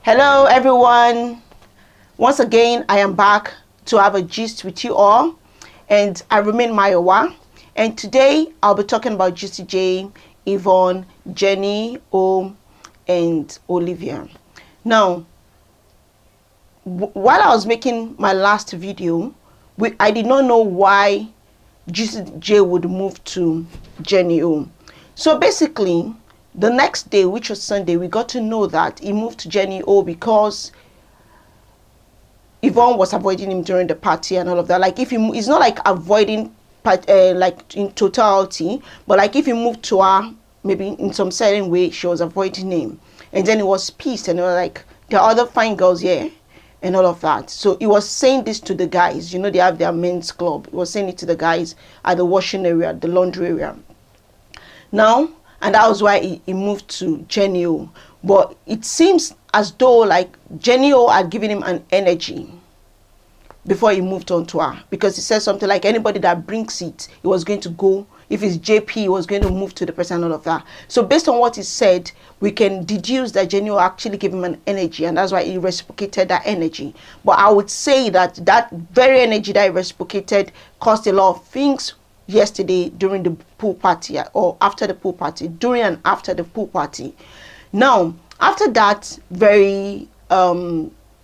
Hello everyone, once again I am back to have a gist with you all, and I remain Mayowa, and today I'll be talking about Juicy Jay, Yvonne, Jenny, and Olivia. Now, while I was making my last video, I did not know why Juicy Jay would move to Jenny. So basically, the next day, which was Sunday, we got to know that he moved to Jenny because Yvonne was avoiding him during the party and all of that. Like, if he's not like avoiding like in totality, but like if he moved to her, maybe in some certain way, she was avoiding him, and then he was pissed and he was like, there are other fine girls here and all of that. So he was saying this to the guys. You know, they have their men's club. He was saying it to the guys at the washing area, the laundry area. Now, and that was why he moved to Jenny. But it seems as though like Jenny had given him an energy before he moved on to her, because he said something like anybody that brings it, he was going to go. If it's JP, he was going to move to the person and all of that. So based on what he said, we can deduce that Jenny actually gave him an energy, and that's why he reciprocated that energy. But I would say that that very energy that he reciprocated caused a lot of things yesterday during the pool party, or after the pool party, during and after the pool party. Now, after that very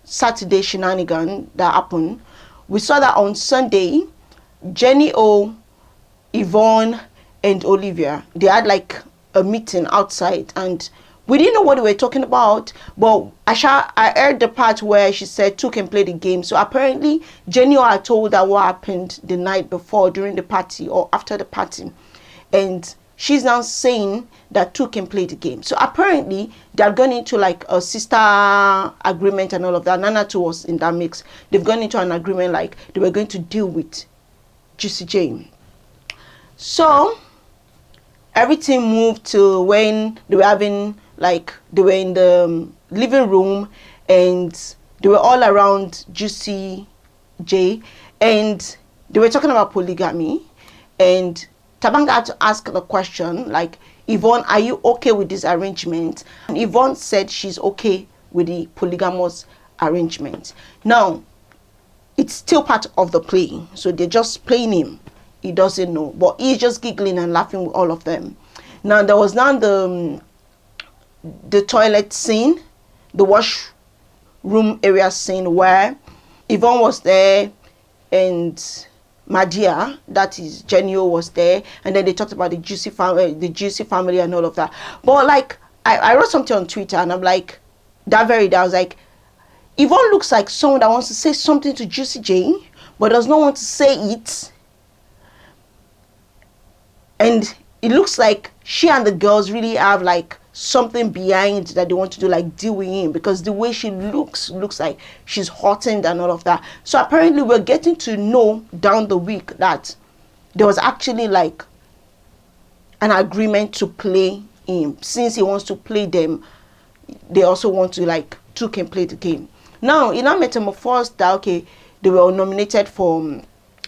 Saturday shenanigan that happened, we saw that on Sunday, Jenny, Yvonne, and Olivia, they had like a meeting outside, and we didn't know what they were talking about, but I heard the part where she said two can play the game. So apparently Jenny had told her what happened the night before during the party or after the party, and she's now saying that two can play the game. So apparently they're gone into like a sister agreement and all of that. Nana too was in that mix. They've gone into an agreement like they were going to deal with Juicy Jay. So everything moved to when they were having, like, they were in the living room and they were all around Juicy Jay and they were talking about polygamy, and Tabanga had to ask the question like, Yvonne, are you okay with this arrangement? And Yvonne said she's okay with the polygamous arrangement. Now, it's still part of the play, so they're just playing him. He doesn't know, but he's just giggling and laughing with all of them. Now, there was now the toilet scene, the washroom area scene, where Yvonne was there and Madia, that is Jenny, was there, and then they talked about the Juicy family and all of that. But like I wrote something on Twitter and I'm like, that very day I was like, Yvonne looks like someone that wants to say something to Juicy Jay but does not want to say it, and it looks like she and the girls really have like something behind that they want to do, like deal with him, because the way she looks like she's hurting and all of that. So apparently we're getting to know down the week that there was actually like an agreement to play him. Since he wants to play them, they also want to, like, two can play the game. Now in our metamorphosed that okay, they were nominated for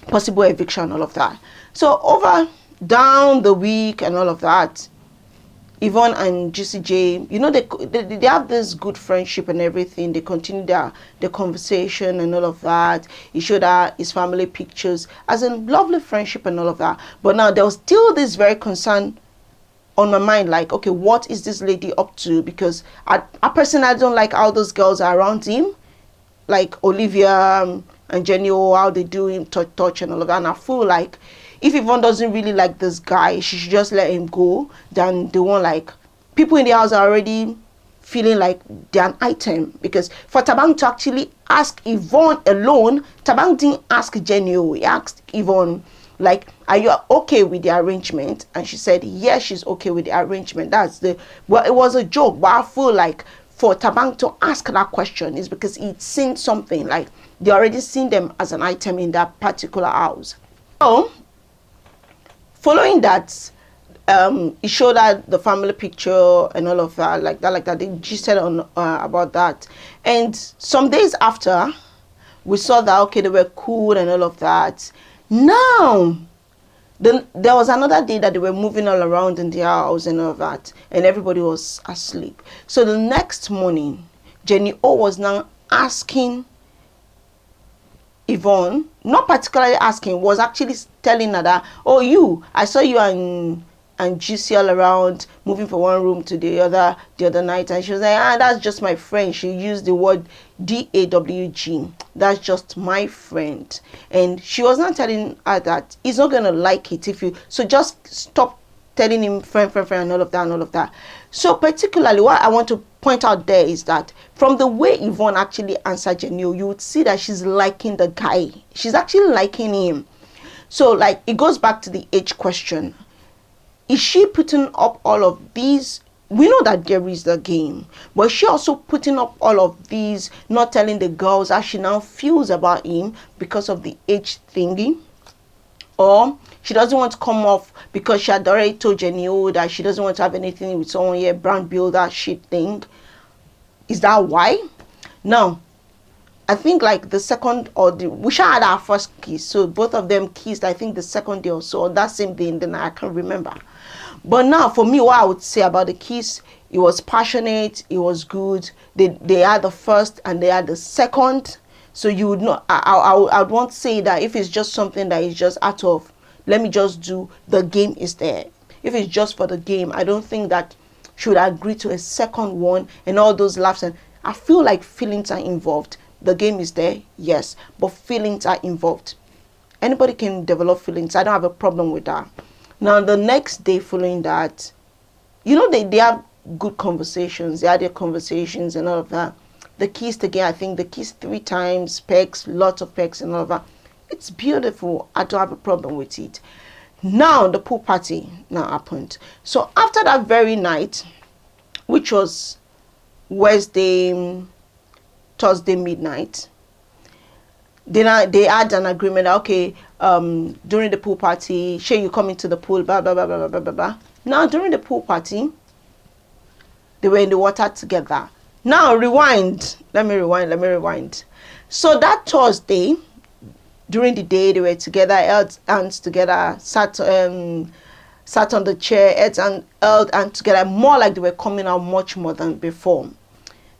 possible eviction and all of that. So over down the week and all of that, Yvonne and Juicy Jay, you know, they have this good friendship and everything. They continue their conversation and all of that. He showed her his family pictures, as in lovely friendship and all of that. But now there was still this very concern on my mind, like, okay, what is this lady up to? Because I personally don't like how those girls are around him, like Olivia and Jenny, how they do him touch and all of that. And I feel like if Yvonne doesn't really like this guy, she should just let him go. Then they won't, like, people in the house are already feeling like they're an item. Because for Tabang to actually ask Yvonne alone, Tabang didn't ask Jenny. He asked Yvonne, like, are you okay with the arrangement? And she said yes, she's okay with the arrangement. Well, it was a joke, but I feel like for Tabang to ask that question is because he'd seen something, like they already seen them as an item in that particular house. So following that, he showed her the family picture and all of that, like that. They gisted on about that. And some days after, we saw that okay, they were cool and all of that. Now, there was another day that they were moving all around in the house and all of that, and everybody was asleep. So the next morning, Jenny-O was now asking Yvonne, not particularly asking, was actually telling her that, oh, I saw you and Juicy all around, moving from one room to the other night, and she was like, that's just my friend. She used the word DAWG, that's just my friend. And she was not telling her that he's not gonna like it if you, so just stop telling him friend and all of that. So particularly what I want to point out there is that from the way Yvonne actually answered Jenny-O, you would see that she's liking the guy. She's actually liking him. So like it goes back to the age question. Is she putting up all of these? We know that there is the game, but is she also putting up all of these, not telling the girls how she now feels about him because of the age thingy? Or she doesn't want to come off because she had already told Jenny-O that she doesn't want to have anything with someone here, brand builder shit thing. Is that why? Now, I think like the second or we should had our first kiss. So both of them kissed, I think the second day or so, on that same day, and then I can't remember. But now for me, what I would say about the kiss, it was passionate, it was good. They had the first and they had the second. So you would not, I would want to say that if it's just something that is just out of, let me just do, the game is there. If it's just for the game, I don't think that she would agree to a second one and all those laughs. And I feel like feelings are involved. The game is there, yes, but feelings are involved. Anybody can develop feelings. I don't have a problem with that. Now, the next day following that, they have good conversations. They had their conversations and all of that. The kissed again, I think they kissed 3 times, pecs, lots of pecs and all of that. It's beautiful. I don't have a problem with it. Now, the pool party now happened. So after that very night, which was Thursday midnight, they had an agreement that, okay, during the pool party, Shay, you come into the pool, blah, blah, blah, blah, blah, blah, blah. Now, during the pool party, they were in the water together. Now, rewind. Let me rewind. So that Thursday, during the day, they were together, held hands together, sat on the chair, held hands together, more like they were coming out much more than before.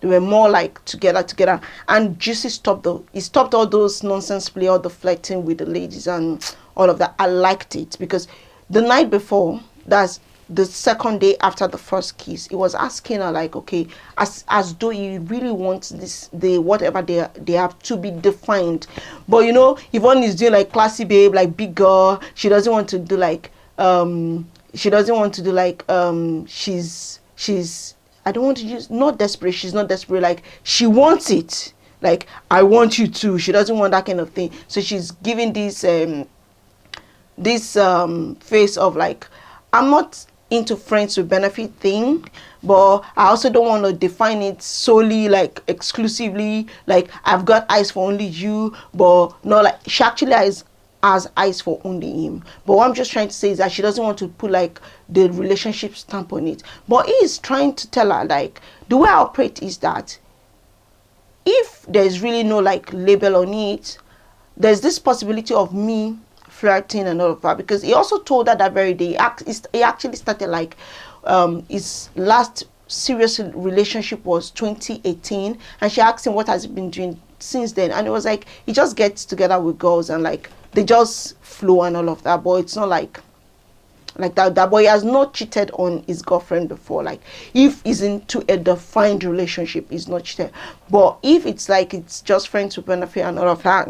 They were more like together. And Juicy stopped all those nonsense play, all the flirting with the ladies and all of that. I liked it because the night before, that's the second day after the first kiss, he was asking her like, okay, as though he really wants whatever they have to be defined. But Yvonne is doing like classy babe, like big girl. She doesn't want to do like she's I don't want to use, not desperate. She's not desperate. Like she wants it. Like I want you to. She doesn't want that kind of thing. So she's giving this face of like, I'm not into friends with benefit thing, but I also don't want to define it solely like exclusively. Like I've got eyes for only you, but no, like she actually has eyes for only him. But what I'm just trying to say is that she doesn't want to put like the relationship stamp on it. But he is trying to tell her like the way I operate is that if there's really no like label on it, there's this possibility of me flirting and all of that. Because he also told her that very day, he actually started like his last serious relationship was 2018, and she asked him what has he been doing since then, and it was like he just gets together with girls and like they just flow and all of that. But it's not like that boy has not cheated on his girlfriend before. Like if he's into a defined relationship, he's not cheated. But if it's like it's just friends with benefit and all of that,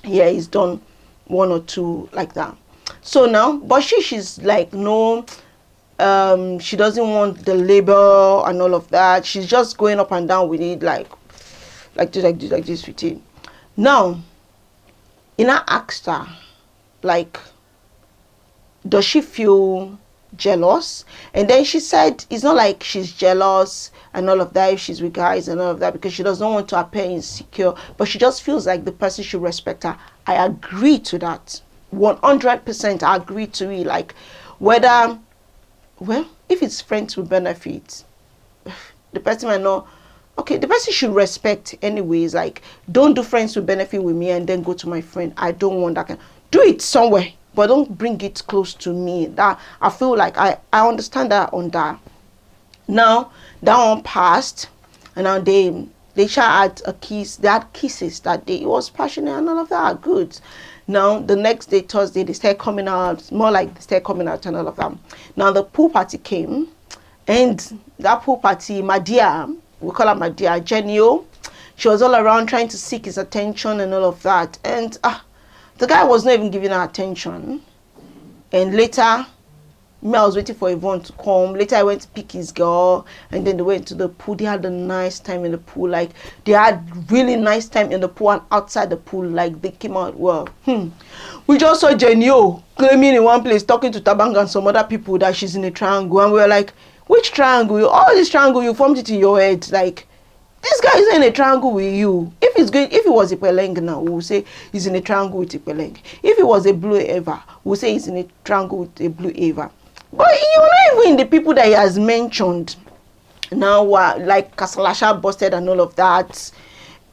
yeah, he's done 1 or 2 like that. So now, but she's like, no, she doesn't want the label and all of that. She's just going up and down with it, like this with it. Now, Ina asked her, like, does she feel jealous? And then she said it's not like she's jealous and all of that if she's with guys and all of that, because she does not want to appear insecure, but she just feels like the person should respect her. I agree to that 100%. I agree to it. Like whether, well, if it's friends with benefits, the person might not, okay, the person should respect anyways. Like don't do friends with benefit with me and then go to my friend. I don't want that kind. Do it somewhere, but don't bring it close to me. That I feel like I understand that on that. Now that one passed, and now they They had a kiss. They had kisses that day. It was passionate and all of that. Good. Now the next day, Thursday, they started coming out. More like they started coming out and all of that. Now the pool party came, and that pool party, my dear, we call her my dear, Jenni'S, she was all around trying to seek his attention and all of that. And the guy was not even giving her attention. And later, me, I was waiting for Yvonne to come. Later, I went to pick his girl, and then they went to the pool. They had a nice time in the pool. Like, they had really nice time in the pool and outside the pool. Like, they came out well. We just saw Jenni'S claiming in one place, talking to Tabang and some other people that she's in a triangle. And we were like, which triangle? All this triangle, you formed it in your head. Like, this guy is in a triangle with you. If it was a Peleng now, we'll say he's in a triangle with a Peleng. If it was a Blue Eva, we'll say he's in a triangle with a Blue Eva. But you're not even the people that he has mentioned. Now, like Kasalasha busted and all of that.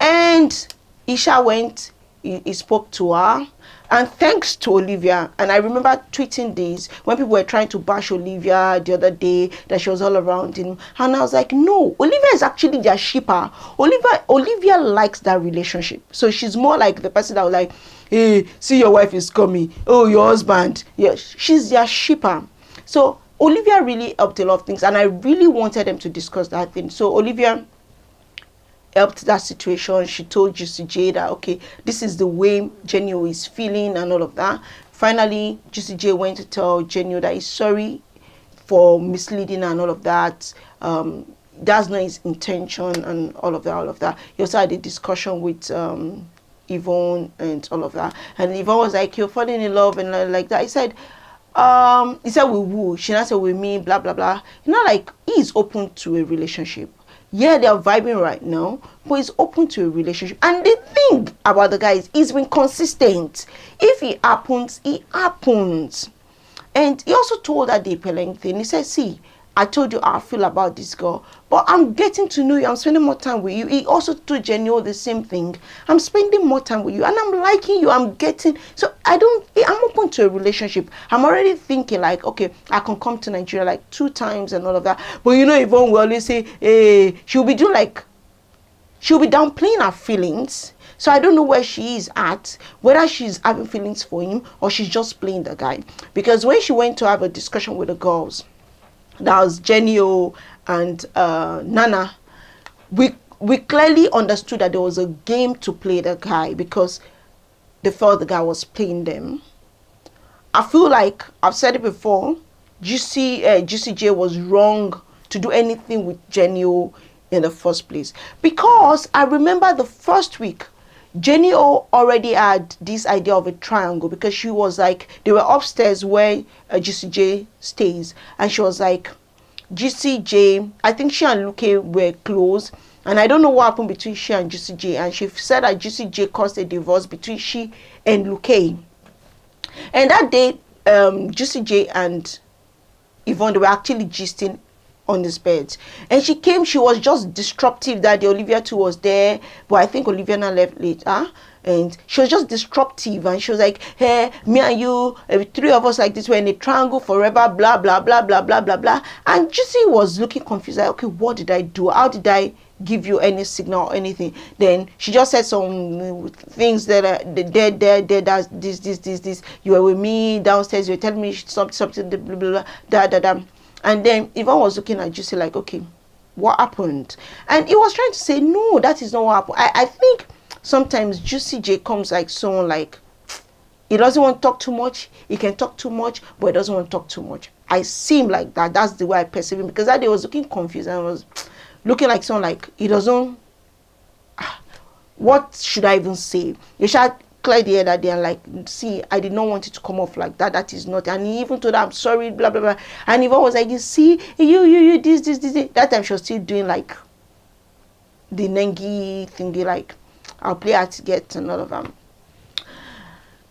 And Isha went, he spoke to her. And thanks to Olivia, and I remember tweeting this when people were trying to bash Olivia the other day, that she was all around him. And I was like, no, Olivia is actually their shipper. Olivia likes that relationship. So she's more like the person that was like, hey, see your wife is coming. Oh, your husband. Yeah, she's their shipper. So Olivia really helped a lot of things, and I really wanted them to discuss that thing. So Olivia helped that situation. She told Juicy Jay that, okay, this is the way Jenni'S is feeling and all of that. Finally, Juicy Jay went to tell Jenni'S that he's sorry for misleading and all of that. That's not his intention and all of that. He also had a discussion with Yvonne and all of that. And Yvonne was like, you're falling in love and like that. He said with who? She not said with me, blah, blah, blah. You know, like, he's open to a relationship. Yeah, they are vibing right now, but he's open to a relationship. And the thing about the guy is he's been consistent. If it happens, it happens. And he also told that day Peleng thing. He said, see, I told you how I feel about this girl, but I'm getting to know you. I'm spending more time with you. He also told Jenni'S the same thing. I'm spending more time with you, and I'm liking you. I'm open to a relationship. I'm already thinking like, okay, I can come to Nigeria like 2 times and all of that. But you know, Yvonne will always say, hey, she'll be downplaying her feelings. So I don't know where she is at, whether she's having feelings for him or she's just playing the guy. Because when she went to have a discussion with the girls, that was Jenni'S and Nana, we clearly understood that there was a game to play the guy because they felt the guy was playing them. I feel like, I've said it before, Juicy Jay was wrong to do anything with Jenni'S in the first place. Because I remember the first week, Jenni'S already had this idea of a triangle because she was like, they were upstairs where Juicy Jay stays, and she was like, Juicy Jay, I think she and Luke were close, and I don't know what happened between she and Juicy Jay, and she said that Juicy Jay caused a divorce between she and Luke. And that day, Juicy Jay and Yvonne, they were actually gisting on this bed, and she came. She was just disruptive that day. Olivia too was there, but I think Olivia now left later, and she was just disruptive, and she was like, hey, me and you, 3 of us like this, we're in a triangle forever, blah blah blah blah blah blah blah. And Juicy was looking confused, like, okay, what did I do? How did I give you any signal or anything? Then she just said some things that that's this, you were with me downstairs, you were telling me something blah blah blah. And then Yvonne was looking at Juicy like, okay, what happened? And he was trying to say, no, that is not what happened. I think sometimes Juicy Jay comes like someone like, he doesn't want to talk too much. He can talk too much, but he doesn't want to talk too much. I see him like that. That's the way I perceive him. Because that day I was looking confused and I was looking like someone like, he doesn't, what should I even say? You should clear the air that day and like, see, I did not want it to come off like that. That is not. And he even told her, I'm sorry, blah blah blah. And Yvonne was like, you see, you this. That time she was still doing like the Nengi thingy, like, I'll play her to get and all of them.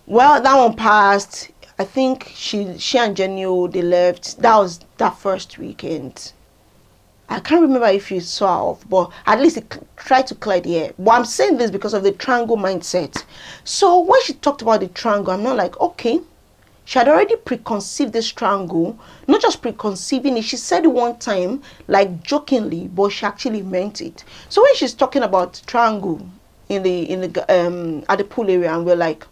Well, that one passed. I think she and Jenni'S, they left. That was that first weekend. I can't remember if you saw her off, but at least it tried to clear the air. But I'm saying this because of the triangle mindset. So when she talked about the triangle, I'm not like, okay, she had already preconceived this triangle. Not just preconceiving it, she said it one time like jokingly, but she actually meant it. So when she's talking about triangle in the at the pool area, and we're like,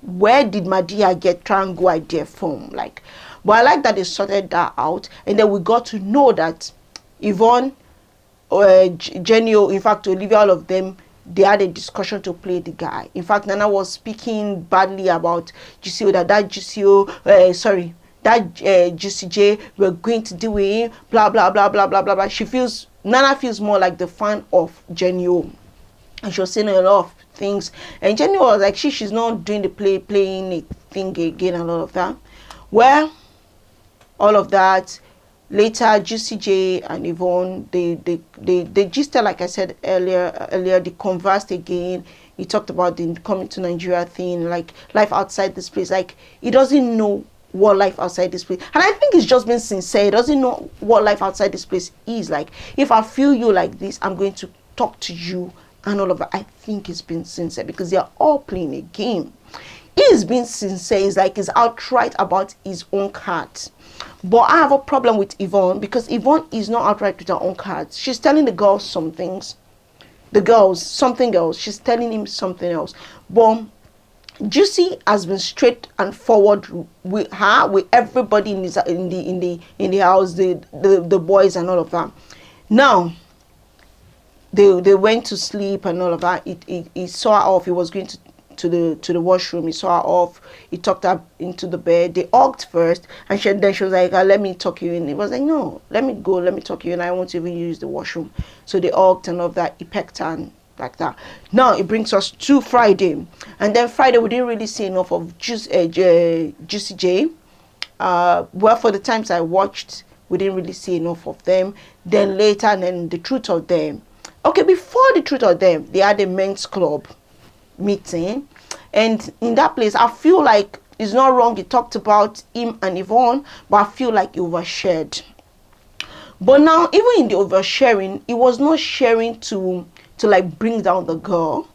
where did Madia get triangle idea from? Like, but I like that they sorted that out, and then we got to know that Yvonne, Jenny, in fact Olivia, all of them, they had a discussion to play the guy. In fact, Nana was speaking badly about Juicy, that Juicy J, we're going to do it, blah blah blah blah blah blah blah. Nana feels more like the fan of Jenny, and she was saying a lot of things, and Jenny was like, she's not doing the playing it thing again and all of that. Well, all of that later, Juicy J and Yvonne, they gisted, like I said earlier, they conversed again. He talked about the coming to Nigeria thing, like life outside this place. Like, he doesn't know what life outside this place, and I think he's just been sincere. He doesn't know what life outside this place is. Like, if I feel you like this, I'm going to talk to you and all of that. I think he's been sincere, because they are all playing a game. He's being sincere. He's like, he's outright about his own cards. But I have a problem with Yvonne, because Yvonne is not outright with her own cards. She's telling the girls some things, the girls something else. She's telling him something else. But Juicy has been straight and forward with her, with everybody in the house, the boys and all of that. Now they went to sleep and all of that. He saw her off. He was going to the washroom. He saw her off. He tucked her into the bed. They hugged first, and then she was like, let me tuck you in. He was like, no, let me go, let me tuck you in. I want to even use the washroom. So they hugged and all of that. He pecked her and like that. Now it brings us to Friday, and then Friday we didn't really see enough of Juicy J. Well, for the times I watched, we didn't really see enough of them. Then later, and then the truth of them. Okay, before the truth of them, they had a men's club meeting, and in that place, I feel like it's not wrong. He talked about him and Yvonne, but I feel like he overshared. But now, even in the oversharing, he was not sharing to like bring down the girl.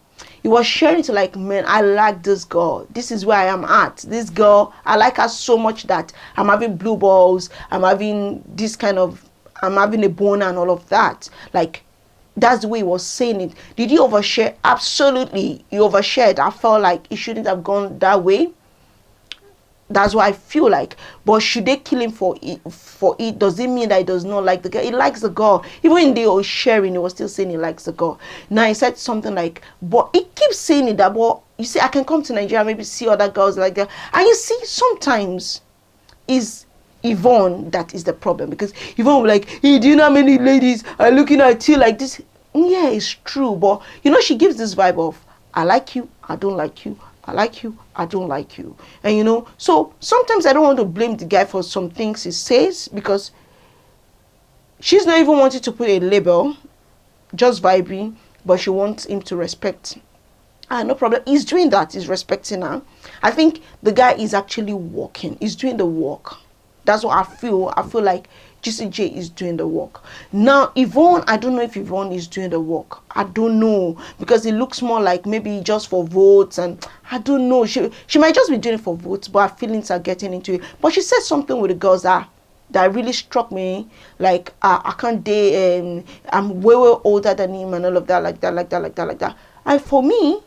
He was sharing to like, man, I like this girl. This is where I am at. This girl, I like her so much that I'm having blue balls. I'm having a boner and all of that. Like, that's the way he was saying it. Did he overshare? Absolutely, he overshared. I felt like it shouldn't have gone that way. That's what I feel like. But should they kill him for it? Does it mean that he does not like the girl? He likes the girl. Even in the sharing, he was still saying he likes the girl. Now he said something like, but he keeps saying it that, but you see, I can come to Nigeria, maybe see other girls like that. And you see, sometimes is Yvonne that is the problem, because Yvonne will like, hey, do you know how many ladies are looking at you like this? Yeah, it's true, but you know, she gives this vibe of, I like you, I don't like you, I like you, I don't like you. And you know, so sometimes I don't want to blame the guy for some things he says, because she's not even wanting to put a label, just vibing, but she wants him to respect. No problem. He's doing that. He's respecting her. I think the guy is actually working. He's doing the work. That's what I feel. I feel like Juicy J is doing the work. Now, Yvonne, I don't know if Yvonne is doing the work. I don't know, because it looks more like maybe just for votes, and I don't know. She might just be doing it for votes, but her feelings are getting into it. But she said something with the girls that really struck me. Like, I can't date, I'm way older than him and all of that, like that. And for me,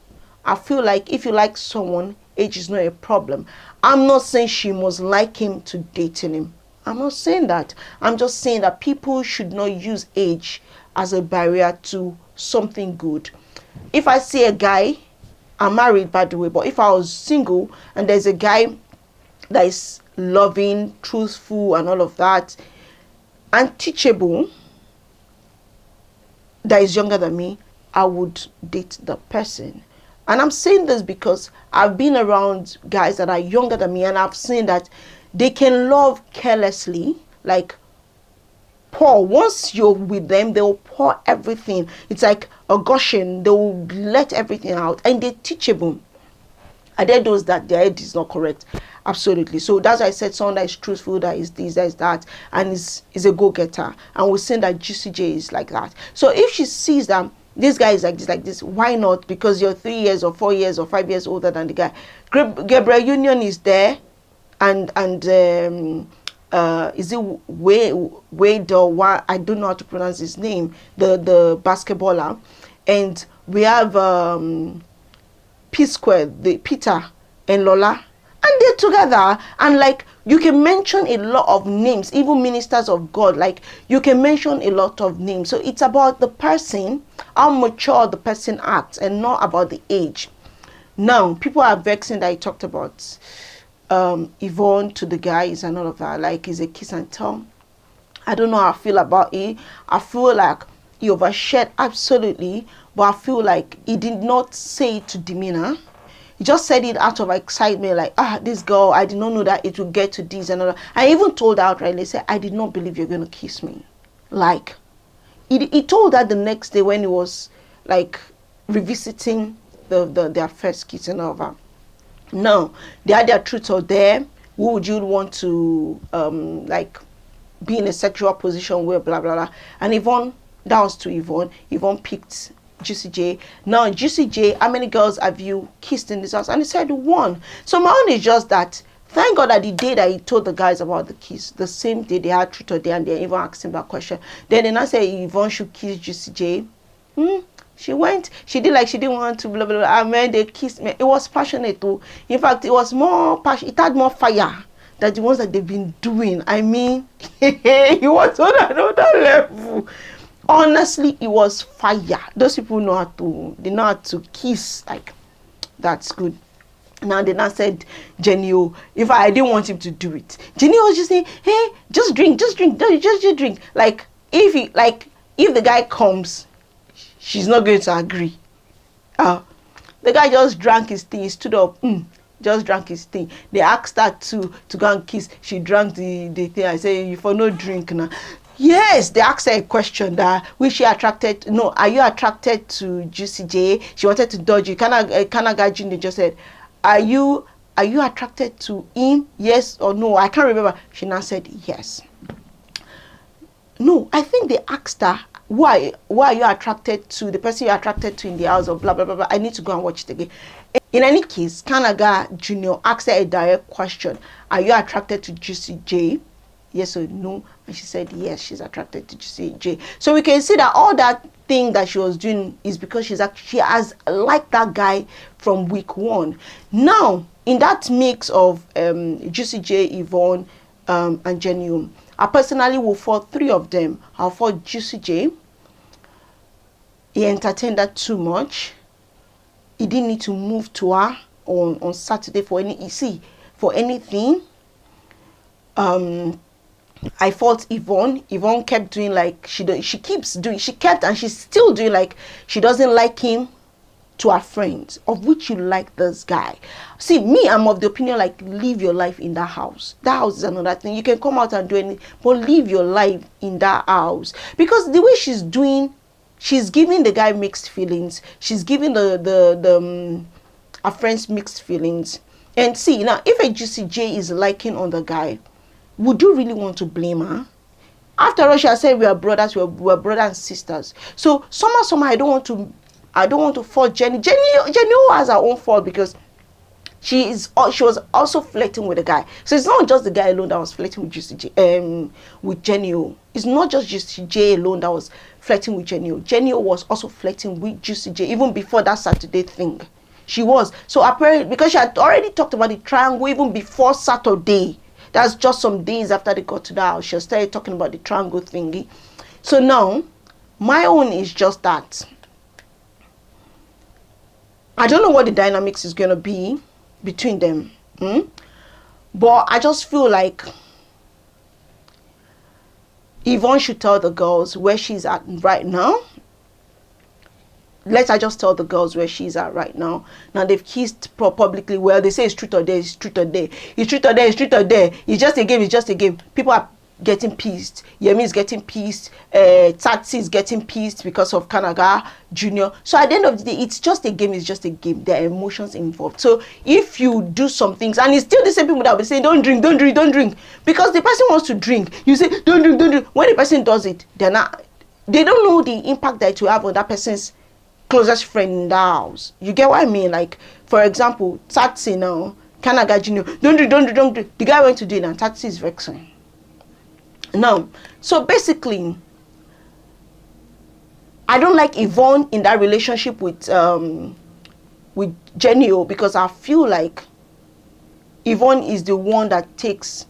I feel like if you like someone, age is not a problem. I'm not saying she must like him to dating him. I'm not saying that. I'm just saying that people should not use age as a barrier to something good. If I see a guy, I'm married by the way, but if I was single and there's a guy that is loving, truthful and all of that, and teachable, that is younger than me, I would date the person. And I'm saying this because I've been around guys that are younger than me, and I've seen that they can love carelessly, like pour. Once you're with them, they'll pour everything. It's like a gushing. They'll let everything out, and they're teachable. Are there those that their head is not correct? Absolutely. So that's why I said someone that is truthful, that is this, that is that, and is a go-getter. And we're saying that Juicy J is like that. So if she sees that this guy is like this, why not? Because you're 3 years or 4 years or 5 years older than the guy. Gabriel Union is there, is it Wade or what? I don't know how to pronounce his name. The basketballer, and we have P Square, the Peter and Lola, and they're together. And like you can mention a lot of names, even ministers of God. Like you can mention a lot of names. So it's about the person, how mature the person acts, and not about the age. Now people are vexing that I talked about Yvonne to the guys and all of that, like it's a kiss and tell. I don't know how I feel about it. I feel like he overshared absolutely, but I feel like he did not say it to demeanor. He just said it out of excitement, like, this girl, I did not know that it would get to this and all that. I even told her outrightly, said, I did not believe you're going to kiss me. Like, he told her the next day when he was like revisiting their first kiss and all that. Now, they had their truth out there. Who would you want to like be in a sexual position with, blah blah blah. And Yvonne, that was to Yvonne. Yvonne picked Juicy J. Now, Juicy J, how many girls have you kissed in this house? And he said one. So my own is just that, thank God that the day that he told the guys about the kiss, the same day they had truth or dare, and they even asked him that question. Then they now say Yvonne should kiss Juicy J. She went, she did like she didn't want to, blah, blah, blah. I mean, they kissed me. It was passionate too. In fact, it was more passion. It had more fire than the ones that they've been doing. I mean, it was on another level. Honestly, it was fire. Those people know how to kiss. Like, that's good. Now they now said, Jenny, if I didn't want him to do it. Jenny was just saying, hey, just drink. Just drink. Like, if the guy comes, she's not going to agree. The guy just drank his thing. He stood up. Just drank his thing. They asked her to go and kiss. She drank the thing. I say, you for no drink now. Yes, they asked her a question that which she attracted. No, are you attracted to Juicy J? She wanted to dodge you. Kanaga Junior just said, are you attracted to him? Yes or no? I can't remember. She now said yes. No, I think they asked her, why are you attracted to the person you're attracted to in the house, or blah blah blah blah. I need to go and watch it again. In any case, Kanaga Junior asked her a direct question: are you attracted to Juicy J? Yes or no? And she said yes, she's attracted to Juicy J. So we can see that all that thing that she was doing is because she has liked that guy from week one. Now, in that mix of Juicy J, Yvonne, and Jenny, I personally will for three of them. I'll for Juicy J. He entertained her too much. He didn't need to move to her on Saturday for anything. I fault Yvonne. Yvonne kept doing like she kept and she's still doing like she doesn't like him to her friends, of which you like this guy. See, me, I'm of the opinion like live your life in that house. That house is another thing. You can come out and do anything, but live your life in that house. Because the way she's doing, she's giving the guy mixed feelings. She's giving her friends mixed feelings. And see, now if a Juicy J is liking on the guy, would you really want to blame her? After all, she has said we are brothers, we're brothers and sisters. So somehow I don't want to fault Jenny. Jenny has her own fault because she was also flirting with the guy. So it's not just the guy alone that was flirting with Juicy J, with Jenny. It's not just Juicy J alone that was flirting with Jenny. Jenny was also flirting with Juicy J even before that Saturday thing. She was. So apparently, because she had already talked about the triangle even before Saturday. That's just some days after they got to the house. She started talking about the triangle thingy. So now, my own is just that. I don't know what the dynamics is going to be between them. But I just feel like Yvonne should tell the girls where she's at right now. Let her just tell the girls where she's at right now. Now they've kissed publicly. Well, they say it's truth or dare, it's truth or dare. It's truth or dare, it's truth or dare. It's just a game, it's just a game. People are getting pissed. Yemi is getting pissed. Tsatsi is getting pissed because of Kanaga Junior. So at the end of the day, it's just a game, it's just a game. There are emotions involved. So if you do some things, and it's still the same people that will be saying, don't drink, don't drink, don't drink. Because the person wants to drink. You say, don't drink, don't drink. When the person does it, they don't know the impact that it will have on that person's closest friend in the house. You get what I mean? Like, for example, Tsatsi now, Can I get you? Don't do. The guy went to do it, and Tati is vexing. Now, so basically, I don't like Yvonne in that relationship with Jenny, because I feel like Yvonne is the one that takes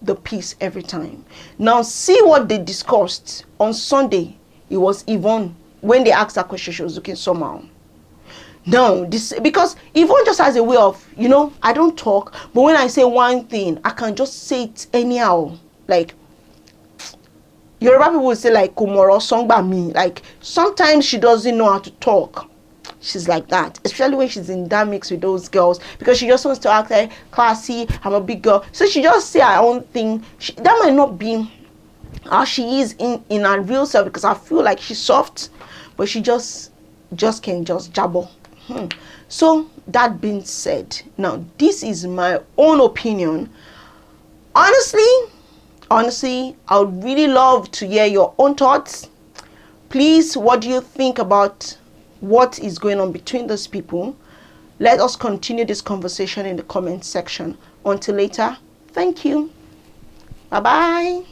the piece every time. Now, see what they discussed on Sunday. It was Yvonne. When they asked that question, she was looking somehow. No, this, because Yvonne just has a way of, I don't talk, but when I say one thing, I can just say it anyhow. Like, Yoruba people will say, like, Kumoro song by me. Like, sometimes she doesn't know how to talk. She's like that, especially when she's in that mix with those girls, because she just wants to act like classy. I'm a big girl, so she just say her own thing. That might not be how she is in her real self, because I feel like she's soft, but she just can just jabber. So that being said, now this is my own opinion. Honestly, I would really love to hear your own thoughts. Please, what do you think about what is going on between those people? Let us continue this conversation in the comment section. Until later, thank you. Bye bye.